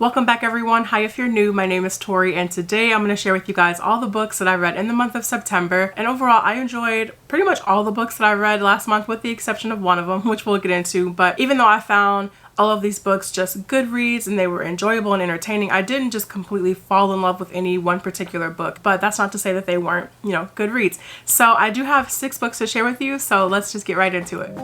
Welcome back everyone. Hi, if you're new, my name is Tori and today I'm going to share with you guys all the books that I read in the month of September. And overall, I enjoyed pretty much all the books that I read last month with the exception of one of them, which we'll get into. But even though I found all of these books just good reads and they were enjoyable and entertaining, I didn't just completely fall in love with any one particular book. But that's not to say that they weren't, good reads. So I do have 6 books to share with you, so let's just get right into it.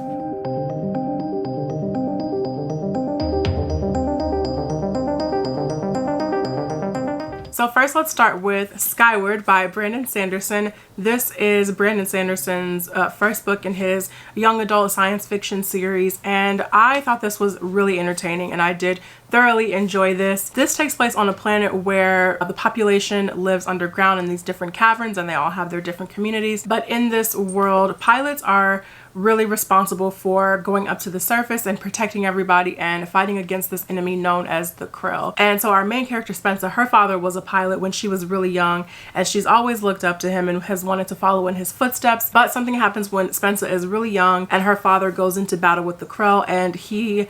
So first, let's start with Skyward by Brandon Sanderson. This is Brandon Sanderson's first book in his young adult science fiction series, and I thought this was really entertaining and I did thoroughly enjoy this. This takes place on a planet where the population lives underground in these different caverns and they all have their different communities. But in this world, pilots are really responsible for going up to the surface and protecting everybody and fighting against this enemy known as the Krill. And so our main character, Spencer, her father was a pilot when she was really young, and she's always looked up to him and has wanted to follow in his footsteps. But something happens when Spencer is really young and her father goes into battle with the Krill, and he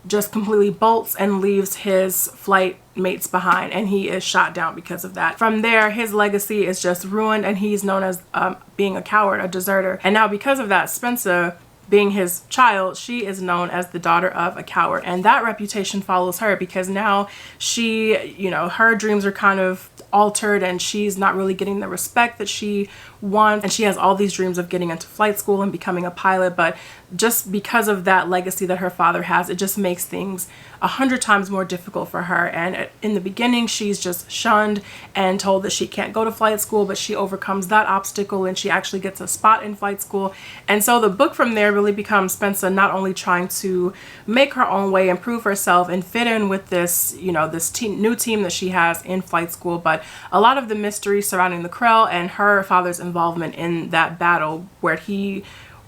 just completely bolts and leaves his flight mates behind, and he is shot down because of that. From there, his legacy is just ruined and he's known as being a coward, a deserter. And now because of that, Spencer, being his child, she is known as the daughter of a coward, and that reputation follows her because now she, her dreams are kind of altered and she's not really getting the respect that she wants, and she has all these dreams of getting into flight school and becoming a pilot. But just because of that legacy that her father has, it just makes things 100 times more difficult for her. And in the beginning, she's just shunned and told that she can't go to flight school, but she overcomes that obstacle and she actually gets a spot in flight school. And so the book from there really becomes Spencer not only trying to make her own way, improve herself and fit in with this, this new team that she has in flight school, but a lot of the mystery surrounding the Krill and her father's involvement in that battle where he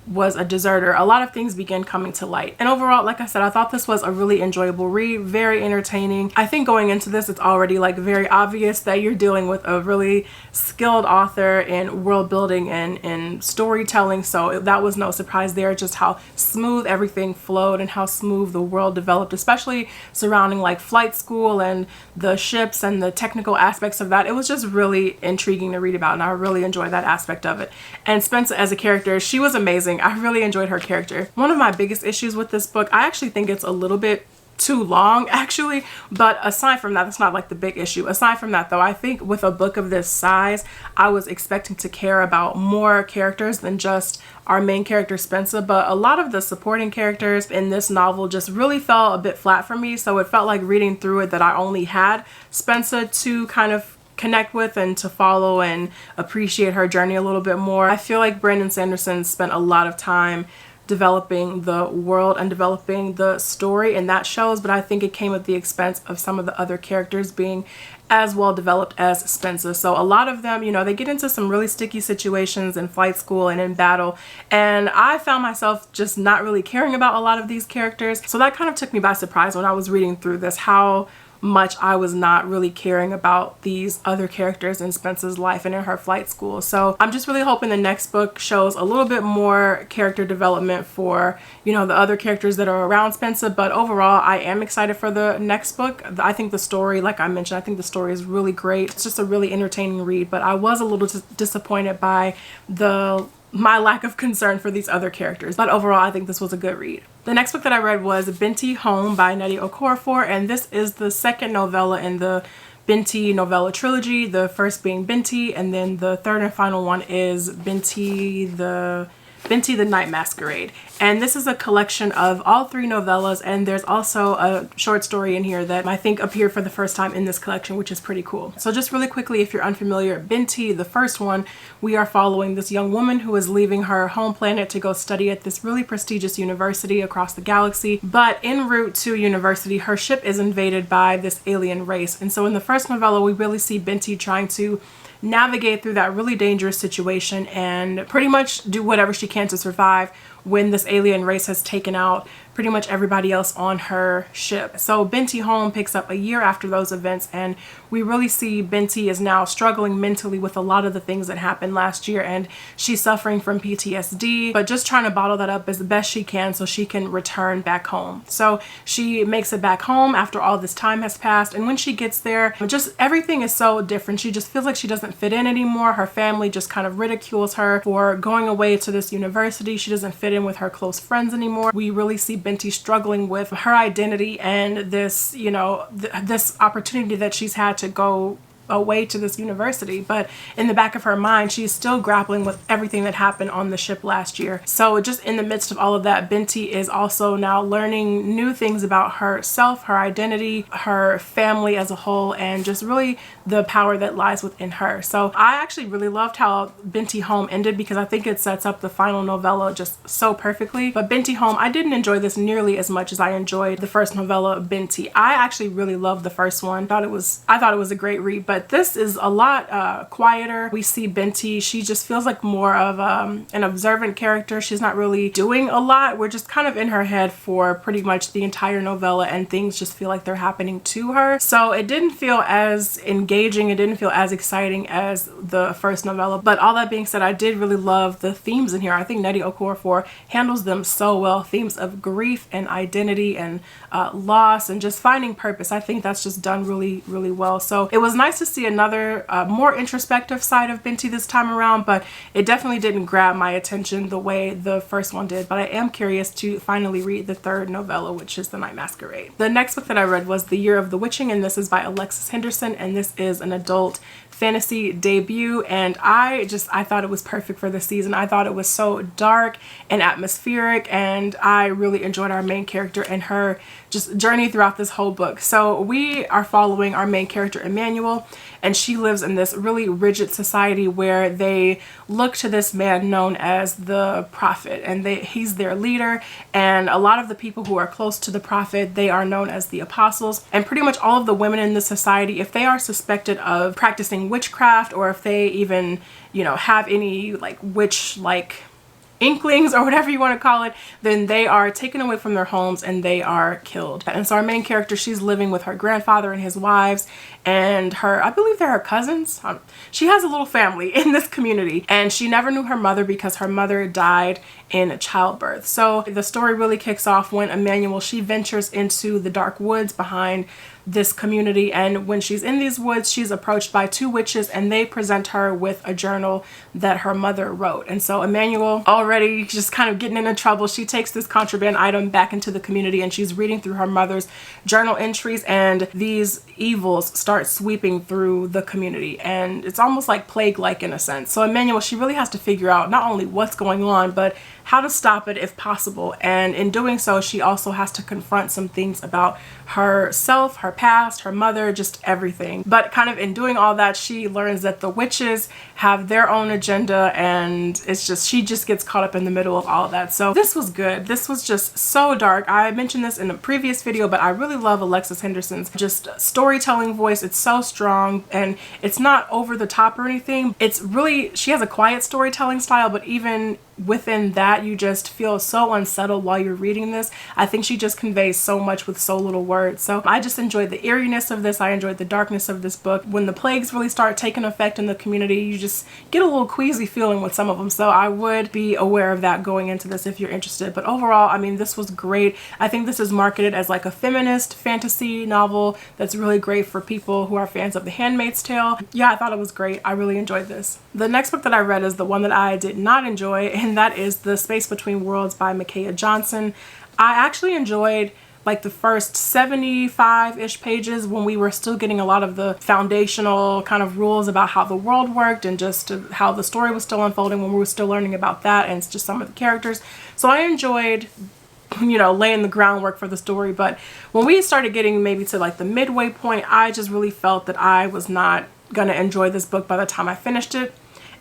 was a deserter, a lot of things begin coming to light. And overall, like I said, I thought this was a really enjoyable read, very entertaining. I think going into this, it's already very obvious that you're dealing with a really skilled author in world building and in storytelling, so that was no surprise there. Just how smooth everything flowed and how smooth the world developed, especially surrounding flight school and the ships and the technical aspects of that. It was just really intriguing to read about and I really enjoyed that aspect of it. And Spencer as a character, she was amazing. I really enjoyed her character. One of my biggest issues with this book, I actually think it's a little bit too long actually, but aside from that, that's not the big issue. Aside from that though, I think with a book of this size, I was expecting to care about more characters than just our main character Spencer, but a lot of the supporting characters in this novel just really fell a bit flat for me. So it felt like reading through it that I only had Spencer to kind of connect with and to follow and appreciate her journey a little bit more. I feel like Brandon Sanderson spent a lot of time developing the world and developing the story, and that shows, but I think it came at the expense of some of the other characters being as well developed as Spencer. So a lot of them, they get into some really sticky situations in flight school and in battle, and I found myself just not really caring about a lot of these characters. So that kind of took me by surprise when I was reading through this, how much I was not really caring about these other characters in Spencer's life and in her flight school. So I'm just really hoping the next book shows a little bit more character development for, the other characters that are around Spencer. But overall, I am excited for the next book. I think the story, like I mentioned, I think the story is really great. It's just a really entertaining read, but I was a little disappointed by my lack of concern for these other characters. But overall, I think this was a good read. The next book that I read was Binti Home by Nnedi Okorafor, and this is the second novella in the Binti novella trilogy, the first being Binti, and then the third and final one is Binti the Night Masquerade. And this is a collection of all 3 novellas, and there's also a short story in here that I think appeared for the first time in this collection, which is pretty cool. So just really quickly, if you're unfamiliar, Binti, the first one, we are following this young woman who is leaving her home planet to go study at this really prestigious university across the galaxy. But en route to university, her ship is invaded by this alien race. And so in the first novella, we really see Binti trying to navigate through that really dangerous situation and pretty much do whatever she can to survive when this alien race has taken out pretty much everybody else on her ship. So Binti Home picks up a year after those events, and we really see Binti is now struggling mentally with a lot of the things that happened last year, and she's suffering from PTSD, but just trying to bottle that up as best she can so she can return back home. So she makes it back home after all this time has passed, and when she gets there, just everything is so different. She just feels like she doesn't fit in anymore. Her family just kind of ridicules her for going away to this university. She doesn't fit in with her close friends anymore. We really see Binti struggling with her identity and this, you know, this opportunity that she's had to go away to this university, but in the back of her mind she's still grappling with everything that happened on the ship last year. So just in the midst of all of that, Binti is also now learning new things about herself, her identity, her family as a whole, and just really the power that lies within her. So I actually really loved how Binti Home ended because I think it sets up the final novella just so perfectly. But Binti Home, I didn't enjoy this nearly as much as I enjoyed the first novella, Binti. I actually really loved the first one. I thought it was a great read, but this is a lot quieter. We see Binti, she just feels like more of an observant character. She's not really doing a lot. We're just kind of in her head for pretty much the entire novella, and things just feel like they're happening to her. So it didn't feel as engaging, it didn't feel as exciting as the first novella. But all that being said, I did really love the themes in here. I think Nnedi Okorafor handles them so well. Themes of grief and identity and loss and just finding purpose. I think that's just done really, really well. So it was nice to see another more introspective side of Binti this time around, but it definitely didn't grab my attention the way the first one did. But I am curious to finally read the third novella, which is The Night Masquerade. The next book that I read was The Year of the Witching, and this is by Alexis Henderson, and this is an adult fantasy debut, and I thought it was perfect for this season. I thought it was so dark and atmospheric, and I really enjoyed our main character and her just journey throughout this whole book. So we are following our main character Emmanuel, and she lives in this really rigid society where they look to this man known as the prophet, and he's their leader, and a lot of the people who are close to the prophet, they are known as the apostles. And pretty much all of the women in this society, if they are suspected of practicing witchcraft, or if they even, you know, have any like witch-like inklings or whatever you want to call it, then they are taken away from their homes and they are killed. And so our main character, she's living with her grandfather and his wives and I believe they're her cousins. She has a little family in this community, and she never knew her mother because her mother died in childbirth. So the story really kicks off when Emmanuel, she ventures into the dark woods behind this community, and when she's in these woods, she's approached by two witches, and they present her with a journal that her mother wrote. And so Emmanuel, already just kind of getting into trouble, she takes this contraband item back into the community, and she's reading through her mother's journal entries, and these evils start sweeping through the community, and it's almost like plague-like in a sense. So Emmanuel, she really has to figure out not only what's going on, but how to stop it if possible. And in doing so, she also has to confront some things about herself, her past, her mother, just everything. But kind of in doing all that, she learns that the witches have their own agenda, and it's just, she just gets caught up in the middle of all of that. So this was good. This was just so dark. I mentioned this in a previous video, but I really love Alexis Henderson's just storytelling voice. It's so strong, and it's not over the top or anything. It's really, she has a quiet storytelling style, but even within that, you just feel so unsettled while you're reading this. I think she just conveys so much with so little words. So I just enjoyed the eeriness of this. I enjoyed the darkness of this book. When the plagues really start taking effect in the community, you just get a little queasy feeling with some of them. So I would be aware of that going into this if you're interested. But overall, I mean, this was great. I think this is marketed as like a feminist fantasy novel that's really great for people who are fans of The Handmaid's Tale. Yeah, I thought it was great. I really enjoyed this. The next book that I read is the one that I did not enjoy, and that is The Space Between Worlds by Micaiah Johnson. I actually enjoyed like the first 75-ish pages when we were still getting a lot of the foundational kind of rules about how the world worked and just how the story was still unfolding, when we were still learning about that and just some of the characters. So I enjoyed, you know, laying the groundwork for the story. But when we started getting maybe to like the midway point, I just really felt that I was not gonna enjoy this book by the time I finished it.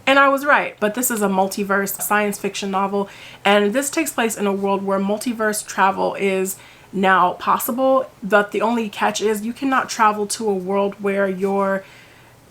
And I was right. But this is a multiverse science fiction novel, and this takes place in a world where multiverse travel is now possible. But the only catch is you cannot travel to a world where your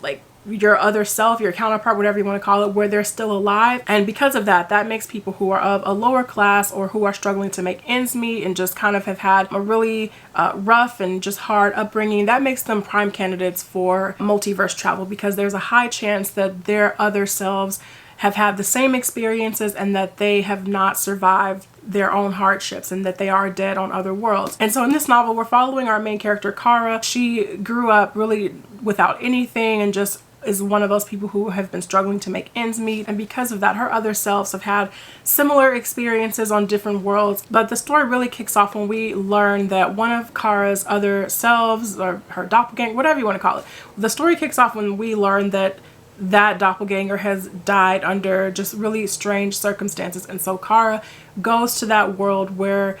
like your other self, your counterpart, whatever you want to call it, where they're still alive. And because of that, that makes people who are of a lower class or who are struggling to make ends meet and just kind of have had a really rough and just hard upbringing, that makes them prime candidates for multiverse travel, because there's a high chance that their other selves have had the same experiences and that they have not survived their own hardships and that they are dead on other worlds. And so in this novel, we're following our main character, Kara. She grew up really without anything and just is one of those people who have been struggling to make ends meet. And because of that, her other selves have had similar experiences on different worlds. But the story really kicks off when we learn that one of Kara's other selves, or her doppelganger, whatever you want to call it, the story kicks off when we learn that that doppelganger has died under just really strange circumstances. And so Kara goes to that world where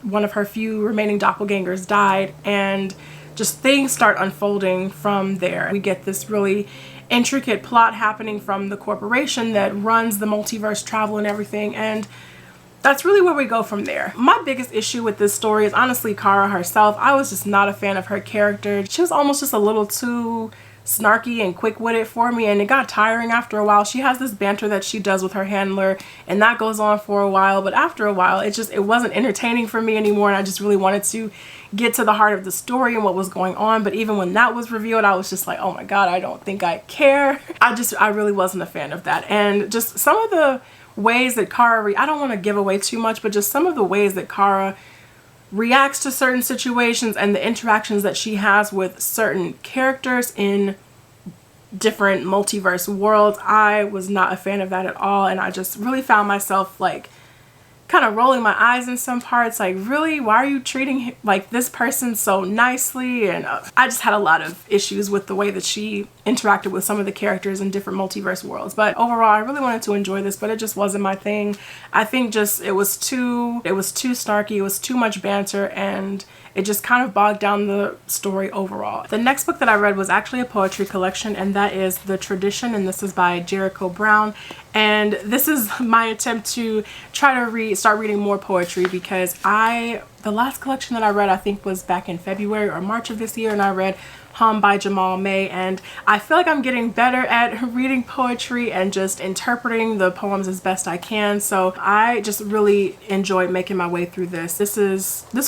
one of her few remaining doppelgangers died, and just things start unfolding from there. We get this really intricate plot happening from the corporation that runs the multiverse travel and everything, and that's really where we go from there. My biggest issue with this story is honestly Kara herself. I was just not a fan of her character. She was almost just a little too snarky and quick-witted for me, and it got tiring after a while. She has this banter that she does with her handler, and that goes on for a while, but after a while it wasn't entertaining for me anymore, and I just really wanted to get to the heart of the story and what was going on. But even when that was revealed, I was just like, oh my god, I don't think I care. I really wasn't a fan of that. And just some of the ways that Kara, I don't want to give away too much, but just some of the ways that Kara reacts to certain situations and the interactions that she has with certain characters in different multiverse worlds, I was not a fan of that at all. And I just really found myself like kind of rolling my eyes in some parts, like, really, why are you treating like this person so nicely? And I just had a lot of issues with the way that she interacted with some of the characters in different multiverse worlds. But overall, I really wanted to enjoy this, but it just wasn't my thing. I think just it was too snarky, it was too much banter, and it just kind of bogged down the story overall. The next book that I read was actually a poetry collection, and that is The Tradition, and this is by Jericho Brown. And this is my attempt to try to start reading more poetry, because the last collection that I read, I think, was back in February or March of this year, and I read Hum by Jamal May, and I feel like I'm getting better at reading poetry and just interpreting the poems as best I can. So I just really enjoyed making my way through this. This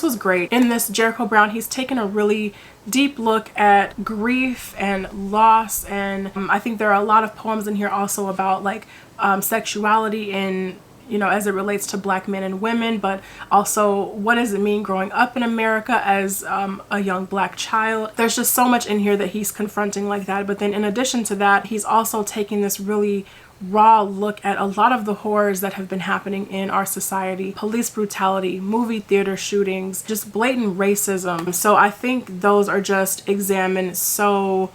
was great. In this, Jericho Brown, he's taken a really deep look at grief and loss, and I think there are a lot of poems in here also about like sexuality in, you know, as it relates to Black men and women, but also what does it mean growing up in America as a young Black child. There's just so much in here that he's confronting like that. But then in addition to that, he's also taking this really raw look at a lot of the horrors that have been happening in our society: police brutality, movie theater shootings, just blatant racism. So I think those are just examined so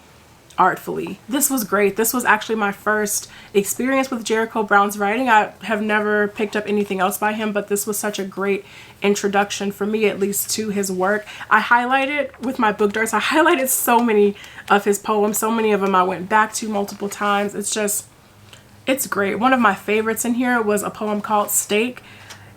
artfully. This was great. This was actually my first experience with Jericho Brown's writing. I have never picked up anything else by him, but this was such a great introduction for me, at least, to his work. I highlighted with my book darts, I highlighted so many of his poems. So many of them I went back to multiple times. It's great. One of my favorites in here was a poem called Steak,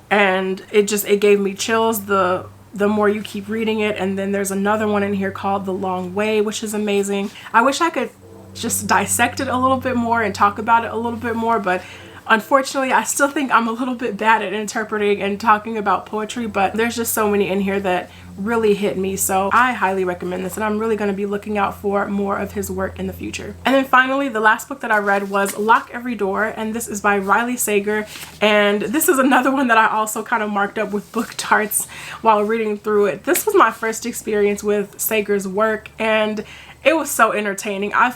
and it gave me chills the more you keep reading it. And then there's another one in here called The Long Way, which is amazing. I wish I could just dissect it a little bit more and talk about it a little bit more, but unfortunately I still think I'm a little bit bad at interpreting and talking about poetry. But there's just so many in here that really hit me, so I highly recommend this, and I'm really going to be looking out for more of his work in the future. And then finally, the last book that I read was Lock Every Door, and this is by Riley Sager, and this is another one that I also kind of marked up with book darts while reading through it. This was my first experience with Sager's work, and it was so entertaining. I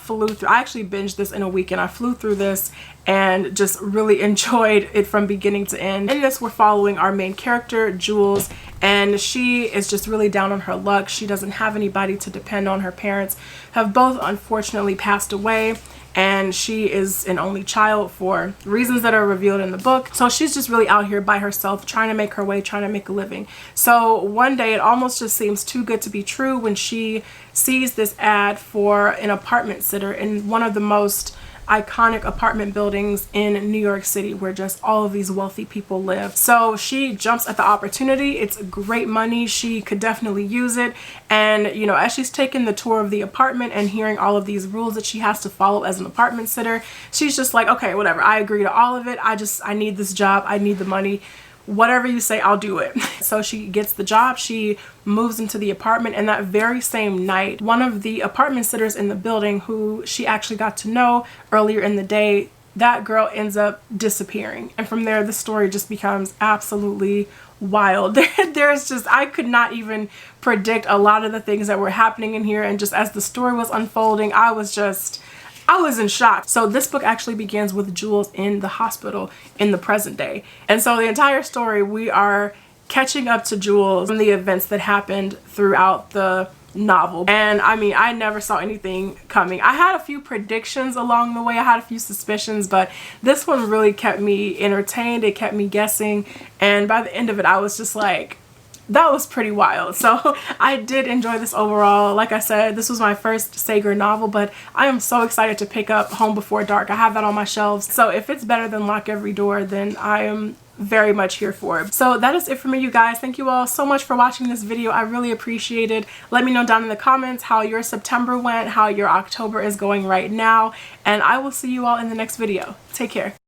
actually binged this in a weekend. I flew through this and just really enjoyed it from beginning to end. In this, we're following our main character, Jules, and she is just really down on her luck. She doesn't have anybody to depend on. Her parents have both unfortunately passed away, and she is an only child for reasons that are revealed in the book. So she's just really out here by herself, trying to make her way, trying to make a living. So one day, it almost just seems too good to be true when she sees this ad for an apartment sitter in one of the most iconic apartment buildings in New York City where just all of these wealthy people live. So she jumps at the opportunity. It's great money. She could definitely use it. And, you know, as she's taking the tour of the apartment and hearing all of these rules that she has to follow as an apartment sitter, she's just like, okay, whatever. I agree to all of it. I need this job. I need the money. Whatever you say, I'll do it. So she gets the job, she moves into the apartment, and that very same night, one of the apartment sitters in the building who she actually got to know earlier in the day, that girl ends up disappearing. And from there, the story just becomes absolutely wild. There's just, I could not even predict a lot of the things that were happening in here. And just as the story was unfolding, I was in shock. So this book actually begins with Jules in the hospital in the present day. And so the entire story, we are catching up to Jules from the events that happened throughout the novel. And I mean, I never saw anything coming. I had a few predictions along the way. I had a few suspicions, but this one really kept me entertained. It kept me guessing. And by the end of it, I was just like, that was pretty wild. So I did enjoy this overall. Like I said, this was my first Sager novel, but I am so excited to pick up Home Before Dark. I have that on my shelves. So if it's better than Lock Every Door, then I am very much here for it. So that is it for me, you guys. Thank you all so much for watching this video. I really appreciate it. Let me know down in the comments how your September went, how your October is going right now, and I will see you all in the next video. Take care.